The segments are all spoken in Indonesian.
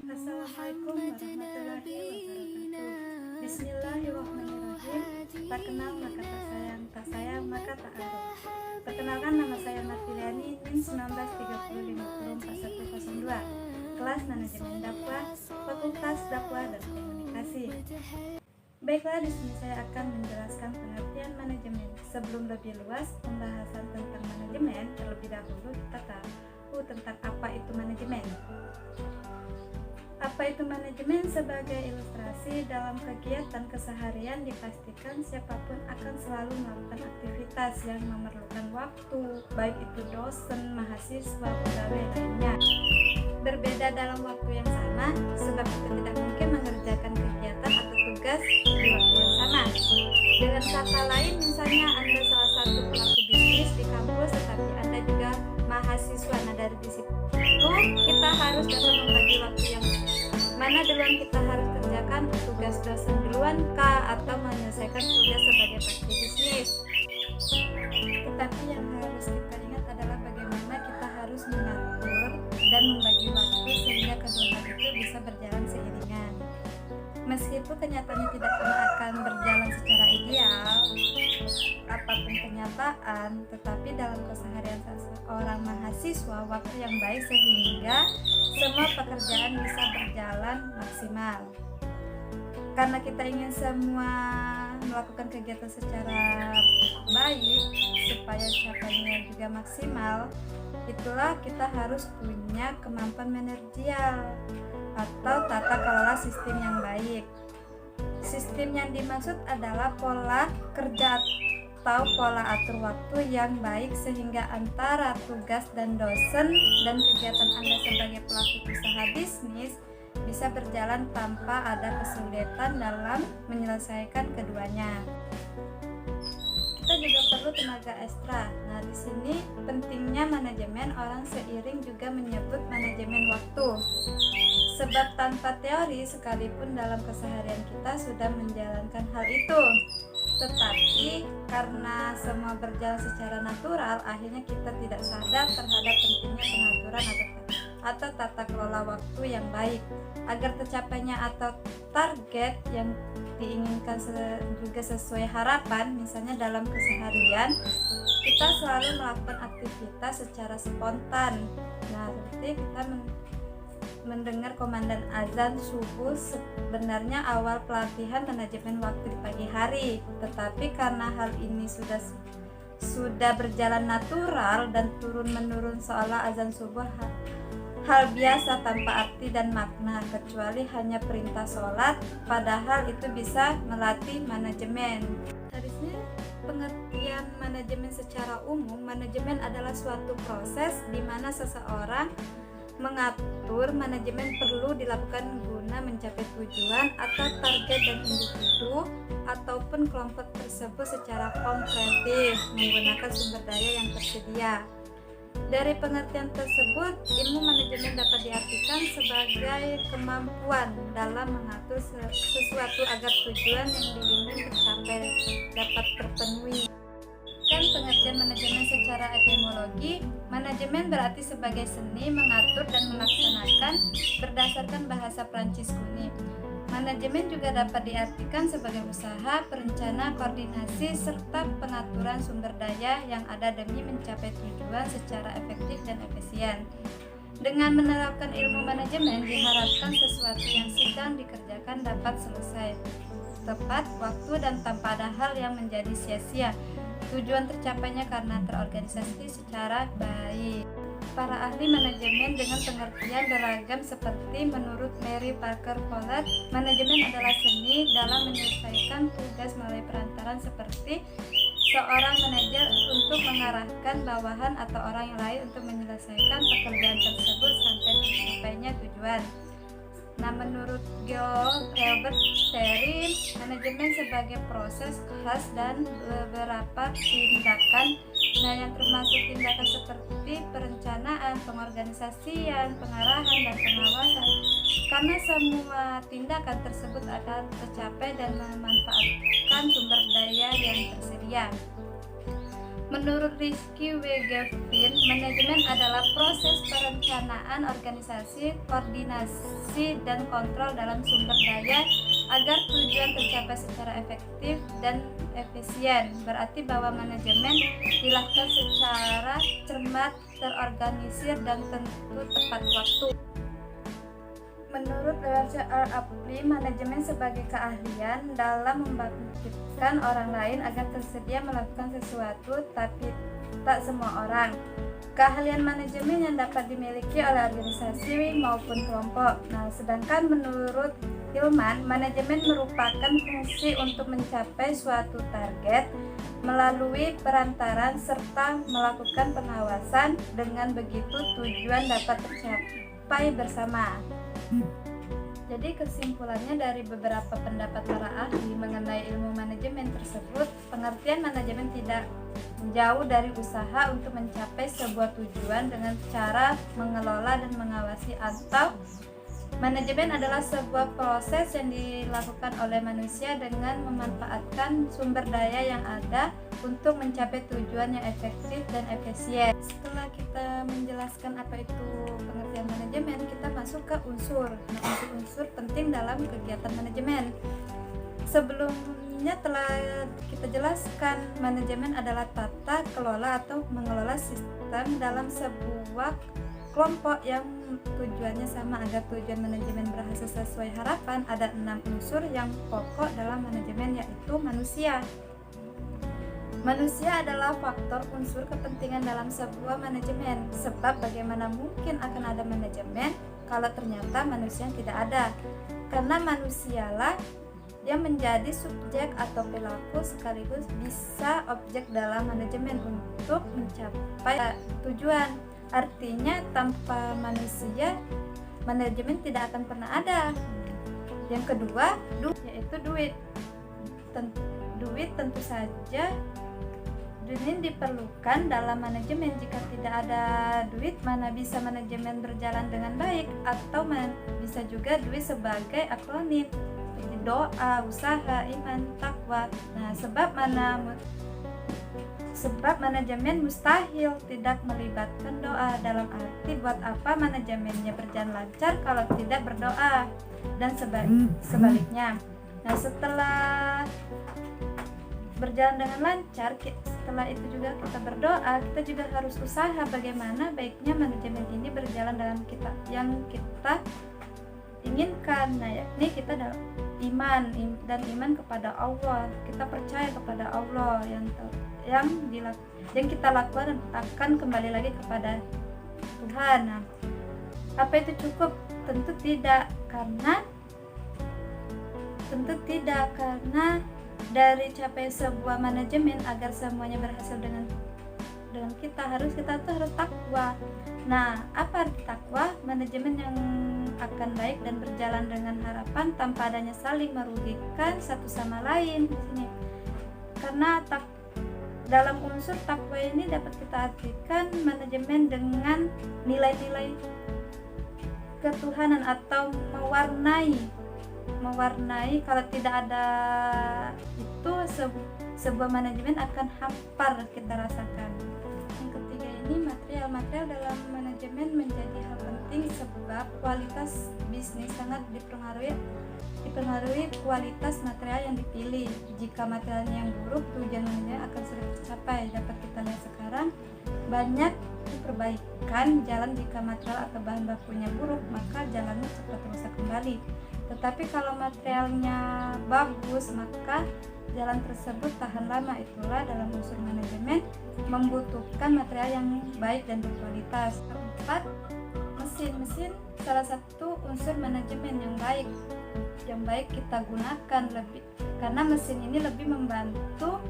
Assalamualaikum warahmatullahi wabarakatuh. Bismillahirrahmanirrahim. Tak kenal maka tak sayang, tak sayang maka tak ada. Perkenalkan, nama saya Martiliani, NIM 1930504102, kelas manajemen dakwah, Fakultas Dakwah dan Komunikasi. Baiklah, di sini saya akan menjelaskan pengertian manajemen. Sebelum lebih luas pembahasan tentang manajemen, terlebih dahulu kita tahu tentang apa itu manajemen. Apa itu manajemen? Sebagai ilustrasi, dalam kegiatan keseharian dipastikan siapapun akan selalu melakukan aktivitas yang memerlukan waktu, baik itu dosen, mahasiswa, pegawai lainnya. Berbeda dalam waktu yang sama, sebab itu tidak mungkin mengerjakan kegiatan atau tugas di waktu yang sama. Dengan kata lain, misalnya Anda salah satu pelaku bisnis di kampus, tetapi Anda juga mahasiswa. Nah, dari situ kita harus dapat membagi waktu yang mana duluan kita harus kerjakan tugas dosen duluan kah, atau menyelesaikan tugas sebagai pelaku bisnis. Tetapi yang harus kita ingat adalah bagaimana kita harus mengatur dan membagi waktu sehingga kedua hal itu bisa berjalan seiringan. Meskipun kenyataannya tidak pernah akan berjalan secara ideal, apapun kenyataan, tetapi dalam keseharian seorang mahasiswa, waktu yang baik sehingga semua pekerjaan bisa berjalan maksimal. Karena kita ingin semua melakukan kegiatan secara baik supaya capaiannya juga maksimal, itulah kita harus punya kemampuan manajerial atau tata kelola sistem yang baik. Sistem yang dimaksud adalah pola kerja atau pola atur waktu yang baik sehingga antara tugas dan dosen dan kegiatan Anda sebagai pelaku usaha bisnis bisa berjalan tanpa ada kesulitan dalam menyelesaikan keduanya. Kita juga perlu tenaga ekstra. Nah, di sini pentingnya manajemen, orang seiring juga menyebut manajemen waktu. Sebab tanpa teori sekalipun dalam keseharian kita sudah menjalankan hal itu. Tetapi karena semua berjalan secara natural, akhirnya kita tidak sadar terhadap pentingnya pengaturan atau tata kelola waktu yang baik agar tercapainya atau target yang diinginkan juga sesuai harapan. Misalnya dalam keseharian kita selalu melakukan aktivitas secara spontan. Nah, seperti kita mendengar komandan azan subuh, sebenarnya awal pelatihan manajemen waktu di pagi hari, tetapi karena hal ini sudah berjalan natural dan turun menurun seolah azan subuh hal biasa tanpa arti dan makna, kecuali hanya perintah sholat, padahal itu bisa melatih manajemen. Dari sini pengertian manajemen secara umum, manajemen adalah suatu proses di mana seseorang mengatur. Manajemen perlu dilakukan guna mencapai tujuan atau target dan individu ataupun kelompok tersebut secara komprehensif menggunakan sumber daya yang tersedia. Dari pengertian tersebut, ilmu manajemen dapat diartikan sebagai kemampuan dalam mengatur sesuatu agar tujuan yang diingin tercapai dapat terpenuhi. Pengertian manajemen secara etimologi, manajemen berarti sebagai seni mengatur dan melaksanakan berdasarkan bahasa Prancis kuno. Manajemen juga dapat diartikan sebagai usaha, perencana, koordinasi, serta pengaturan sumber daya yang ada demi mencapai tujuan secara efektif dan efisien. Dengan menerapkan ilmu manajemen, diharapkan sesuatu yang sedang dikerjakan dapat selesai tepat waktu dan tanpa ada hal yang menjadi sia-sia. Tujuan tercapainya karena terorganisasi secara baik. Para ahli manajemen dengan pengertian beragam seperti menurut Mary Parker Follett, manajemen adalah seni dalam menyelesaikan tugas melalui perantaran seperti seorang manajer untuk mengarahkan bawahan atau orang yang lain untuk menyelesaikan pekerjaan tersebut sampai tercapainya tujuan. Nah, menurut Gilbert Terry, manajemen sebagai proses khas dan beberapa tindakan, yang termasuk tindakan seperti perencanaan, pengorganisasian, pengarahan, dan pengawasan. Karena semua tindakan tersebut akan tercapai dan memanfaatkan sumber daya yang tersedia. Menurut Rizky W. Gavin, manajemen adalah proses perencanaan organisasi, koordinasi, dan kontrol dalam sumber daya agar tujuan tercapai secara efektif dan efisien. Berarti bahwa manajemen dilakukan secara cermat, terorganisir, dan tentu tepat waktu. Menurut Lewatcha R. Apley, manajemen sebagai keahlian dalam membangkitkan orang lain agar tersedia melakukan sesuatu, tapi tak semua orang. Keahlian manajemen yang dapat dimiliki oleh organisasi maupun kelompok. Nah, sedangkan menurut Hillman, manajemen merupakan fungsi untuk mencapai suatu target melalui perantaran serta melakukan pengawasan. Dengan begitu tujuan dapat tercapai bersama. Jadi kesimpulannya dari beberapa pendapat para ahli mengenai ilmu manajemen tersebut, pengertian manajemen tidak jauh dari usaha untuk mencapai sebuah tujuan dengan cara mengelola dan mengawasi, atau manajemen adalah sebuah proses yang dilakukan oleh manusia dengan memanfaatkan sumber daya yang ada untuk mencapai tujuan yang efektif dan efisien. Setelah kita menjelaskan apa itu pengertian manajemen, kita masuk ke unsur. Nah, unsur-unsur penting dalam kegiatan manajemen. Sebelumnya telah kita jelaskan, manajemen adalah tata kelola atau mengelola sistem dalam sebuah kelompok yang tujuannya sama agar tujuan manajemen berhasil sesuai harapan. Ada 6 unsur yang pokok dalam manajemen, yaitu manusia. Manusia adalah faktor unsur kepentingan dalam sebuah manajemen, sebab bagaimana mungkin akan ada manajemen kalau ternyata manusia tidak ada. Karena manusialah yang menjadi subjek atau pelaku sekaligus bisa objek dalam manajemen untuk mencapai tujuan. Artinya tanpa manusia, manajemen tidak akan pernah ada. Yang kedua, yaitu duit. Duit tentu saja duit diperlukan dalam manajemen. Jika tidak ada duit, mana bisa manajemen berjalan dengan baik? Atau bisa juga duit sebagai akronim seperti doa, usaha, iman, takwa. Nah, sebab manajemen mustahil tidak melibatkan doa. Dalam arti, buat apa manajemennya berjalan lancar kalau tidak berdoa, dan sebaliknya. Nah, setelah berjalan dengan lancar, setelah itu juga kita berdoa, kita juga harus usaha bagaimana baiknya manajemen ini berjalan dengan yang kita inginkan. Nah, yakni kita dalam iman kepada Allah. Kita percaya kepada Allah yang kita lakukan akan kembali lagi kepada Tuhan. Nah, apa itu cukup? Tentu tidak, karena dari capai sebuah manajemen agar semuanya berhasil dengan kita harus takwa. Nah, apa arti takwa? Manajemen yang akan baik dan berjalan dengan harapan tanpa adanya saling merugikan satu sama lain di sini. Karena dalam unsur takwa ini dapat kita artikan manajemen dengan nilai-nilai ketuhanan atau mewarnai. Kalau tidak ada itu, sebuah manajemen akan hampar kita rasakan. Yang ketiga ini, material dalam manajemen menjadi hal penting sebab kualitas bisnis sangat dipengaruhi kualitas material yang dipilih. Jika materialnya yang buruk, tujuan manajemen akan sulit tercapai. Dapat kita lihat sekarang banyak perbaikan jalan. Jika material atau bahan bakunya buruk, maka jalannya cepat rusak kembali. Tetapi kalau materialnya bagus, maka jalan tersebut tahan lama. Itulah dalam unsur manajemen membutuhkan material yang baik dan berkualitas. Keempat, mesin salah satu unsur manajemen yang baik kita gunakan lebih, karena mesin ini lebih membantu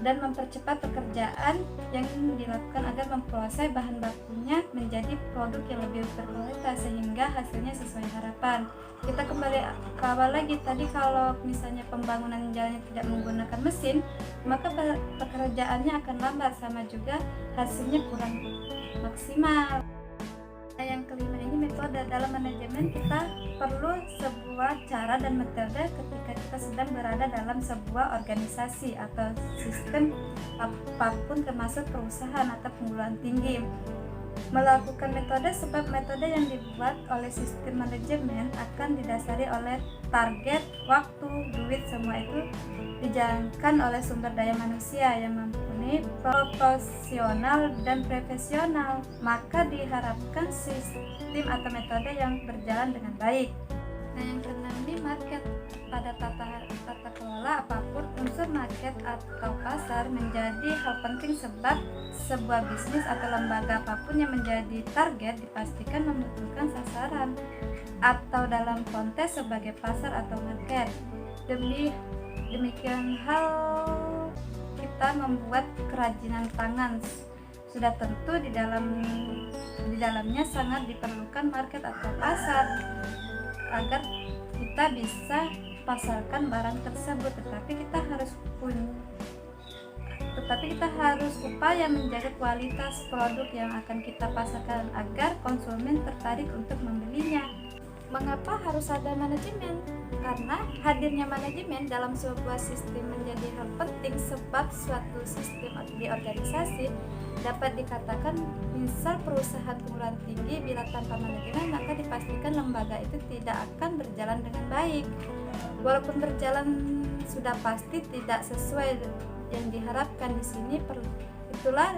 dan mempercepat pekerjaan yang dilakukan agar memproses bahan bakunya menjadi produk yang lebih berkualitas sehingga hasilnya sesuai harapan. Kita kembali ke awal lagi tadi, kalau misalnya pembangunan jalannya tidak menggunakan mesin, maka pekerjaannya akan lambat, sama juga hasilnya kurang maksimal. Yang kelima ini, metode dalam manajemen. Kita perlu sebuah sebuah cara dan metode ketika kita sedang berada dalam sebuah organisasi atau sistem apapun, termasuk perusahaan atau perguruan tinggi. Melakukan metode sebab metode yang dibuat oleh sistem manajemen akan didasari oleh target, waktu, duit, semua itu dijalankan oleh sumber daya manusia yang mumpuni, proporsional dan profesional. Maka diharapkan sistem atau metode yang berjalan dengan baik. Nah, yang keenam di market. Pada tata kelola apapun, unsur market atau pasar menjadi hal penting sebab sebuah bisnis atau lembaga apapun yang menjadi target dipastikan membutuhkan sasaran atau dalam konteks sebagai pasar atau market. Demikian hal kita membuat kerajinan tangan. Sudah tentu di dalamnya sangat diperlukan market atau pasar agar kita bisa pasarkan barang tersebut, tetapi kita harus upaya menjaga kualitas produk yang akan kita pasarkan agar konsumen tertarik untuk membelinya. Mengapa harus ada manajemen? Karena hadirnya manajemen dalam sebuah sistem menjadi hal penting sebab suatu sistem di organisasi dapat dikatakan misal perusahaan perguruan tinggi, bila tanpa manajemen maka dipastikan lembaga itu tidak akan berjalan dengan baik. Walaupun berjalan sudah pasti tidak sesuai yang diharapkan di sini, itulah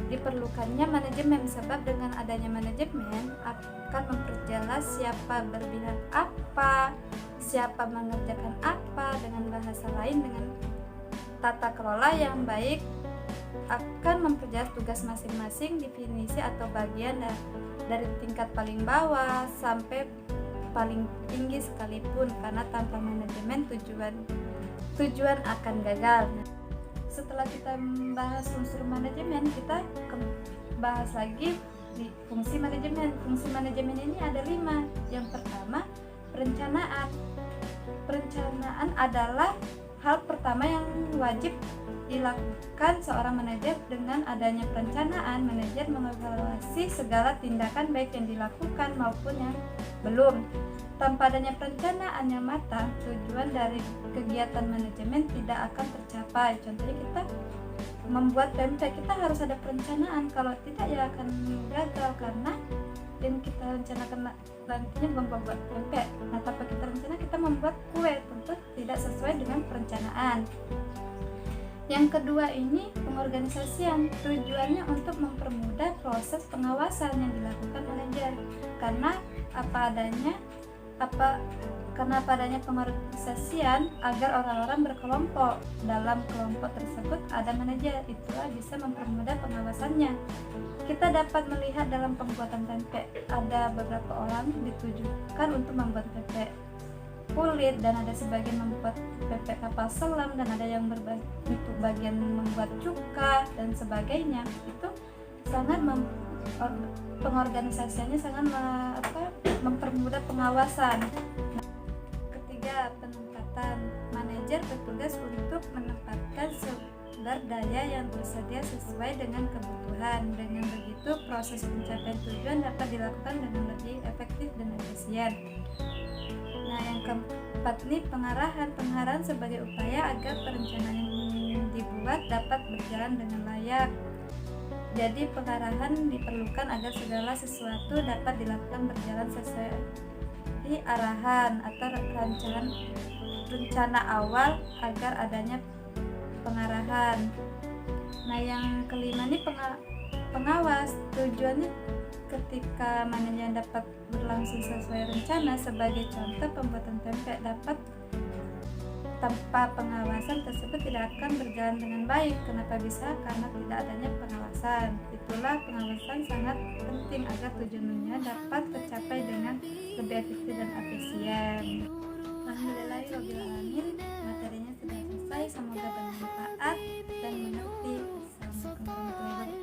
diperlukannya manajemen sebab dengan adanya manajemen akan memperjelas siapa berpihak apa, siapa mengerjakan apa, dengan bahasa lain dengan tata kelola yang baik akan memperjelas tugas masing-masing, definisi atau bagian dari tingkat paling bawah sampai paling tinggi sekalipun, karena tanpa manajemen tujuan akan gagal. Setelah kita membahas unsur manajemen, kita bahas lagi di fungsi manajemen. Fungsi manajemen ini ada 5. Yang pertama, perencanaan. Perencanaan adalah hal pertama yang wajib dilakukan seorang manajer. Dengan adanya perencanaan, manajer mengevaluasi segala tindakan baik yang dilakukan maupun yang belum. Tanpa adanya perencanaan yang matang, tujuan dari kegiatan manajemen tidak akan tercapai. Contohnya kita membuat pempek, kita harus ada perencanaan. Kalau tidak ya akan gagal, karena yang kita rencanakan nantinya membuat pempek. Nah, tanpa kita rencana kita membuat kue, tentu tidak sesuai dengan perencanaan. Yang kedua ini pengorganisasian. Tujuannya untuk mempermudah proses pengawasan yang dilakukan manajer. Karena padanya pengorganisasian agar orang-orang berkelompok. Dalam kelompok tersebut ada manajer, itulah bisa mempermudah pengawasannya. Kita dapat melihat dalam pembuatan pempek, ada beberapa orang ditujukan untuk membuat pempek kulit, dan ada sebagian membuat pempek kapal selam, dan ada yang untuk bagian membuat cuka dan sebagainya. Itu sangat pengorganisasiannya sangat mempermudah pengawasan. Ketiga, penempatan. Manajer bertugas untuk menempatkan sumber daya yang tersedia sesuai dengan kebutuhan. Dengan begitu, proses pencapaian tujuan dapat dilakukan dengan lebih efektif dan efisien. Nah, yang keempat nih, pengarahan sebagai upaya agar perencanaan yang dibuat dapat berjalan dengan layak. Jadi pengarahan diperlukan agar segala sesuatu dapat dilakukan berjalan sesuai arahan atau rencana awal agar adanya pengarahan. Nah, yang kelima nih, pengawas. Tujuannya ketika manajemen dapat berlangsung sesuai rencana. Sebagai contoh, pembuatan pempek dapat tanpa pengawasan tersebut tidak akan berjalan dengan baik. Kenapa bisa? Karena tidak adanya pengawasan. Itulah pengawasan sangat penting agar tujuannya dapat tercapai dengan lebih efektif dan efisien. Alhamdulillahirabbil alamin, materinya sudah selesai. Semoga bermanfaat dan mengerti. Assalamualaikum warahmatullahi wabarakatuh.